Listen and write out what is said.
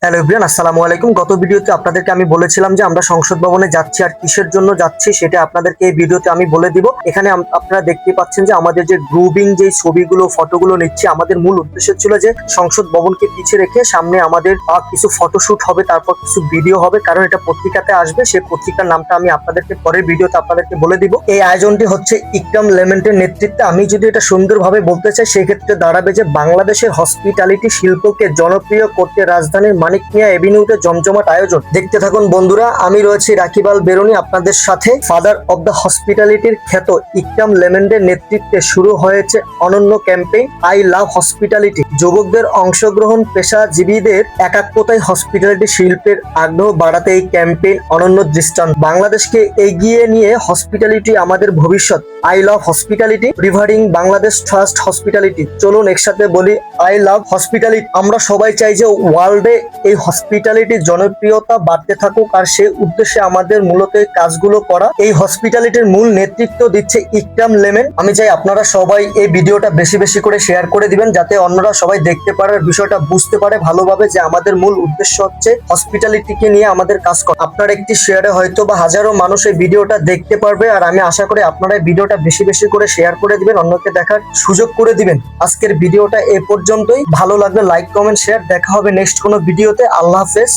Hello everyone, আসসালামু আলাইকুম। গত ভিডিওতে আপনাদেরকে আমি বলেছিলাম যে আমরা সংসদ ভবনে যাচ্ছি আর কিসের জন্য যাচ্ছি সেটা আপনাদেরকে এই ভিডিওতে আমি বলে দিব। এখানে আপনারা দেখতে পাচ্ছেন যে আমাদের যে গ্রুপিং যে ছবিগুলো ফটোগুলো নিচ্ছি, আমাদের মূল উদ্দেশ্য ছিল যে সংসদ ভবনকে পিছিয়ে রেখে সামনে আমাদের কিছু ফটোশুট হবে, তারপর কিছু ভিডিও হবে, কারণ এটা পত্রিকাতে আসবে। সেই পত্রিকার নামটা আমি আপনাদেরকে পরের ভিডিওতে আপনাদেরকে বলে দিব। এই আয়োজনটি হচ্ছে ইকরাম লেমেন্টের নেতৃত্বে। আমি যদি এটা সুন্দরভাবে বলতে চাই সেক্ষেত্রে দাঁড়াবে যে বাংলাদেশের হসপিটালিটি শিল্পকে জনপ্রিয় করতে রাজধানীর মানিক মিয়া এভিনিউতে জমজমাট আয়োজন। দেখতে থাকুন বন্ধুরা, আমি রয়েছি রাকিব আল বেরুনি আপনাদের সাথে। ফাদার অব দ্য হসপিটালিটির খ্যাত ইকরাম লেমেন্টের নেতৃত্বে শুরু হয়েছে অনন্য ক্যাম্পেইন আই লাভ হসপিটালিটি। যুবকদের অংশগ্রহণ, পেশাজীবীদের একাত্মতায় হসপিটালিটি শিল্পের আগ্রহ বাড়াতে এই ক্যাম্পেইন অনন্য দৃষ্টান্ত। বাংলাদেশকে এগিয়ে নিয়ে হসপিটালিটি আমাদের ভবিষ্যৎ। আই লাভ হসপিটালিটি, রিভারিং বাংলাদেশ ট্রাস্ট হসপিটালিটি। চলুন একসাথে বলি আই লাভ হসপিটালিটি। আমরা সবাই চাই যে ওয়ার্ল্ডে এই হসপিটালিটির জনপ্রিয়তা বাড়তে থাকুক, আর সেই উদ্দেশ্যে আমাদের মূলত এই কাজগুলো করা। এই হসপিটালিটির মূল নেতৃত্ব দিচ্ছে ইকরাম লেমেন্ট। আমি চাই আপনারা সবাই এই ভিডিওটা বেশি বেশি করে শেয়ার করে দিবেন, যাতে অন্যরা সবাই দেখতে পারে, বিষয়টা বুঝতে পারে ভালোভাবে যে আমাদের মূল উদ্দেশ্য হচ্ছে হসপিটালিটিকে নিয়ে আমাদের কাজ করা। আপনার একটি শেয়ারে হয়তো বা হাজারো মানুষ এই ভিডিওটা দেখতে পারবে, আর আমি আশা করি আপনারা এই ভিডিওটা বেশি বেশি করে শেয়ার করে দিবেন, অন্যকে দেখার সুযোগ করে দিবেন। আজকের ভিডিওটা এ পর্যন্তই। ভালো লাগলে লাইক, কমেন্ট, শেয়ার। দেখা হবে নেক্সট কোনো ভিডিওতে। আল্লাহ হাফেজ।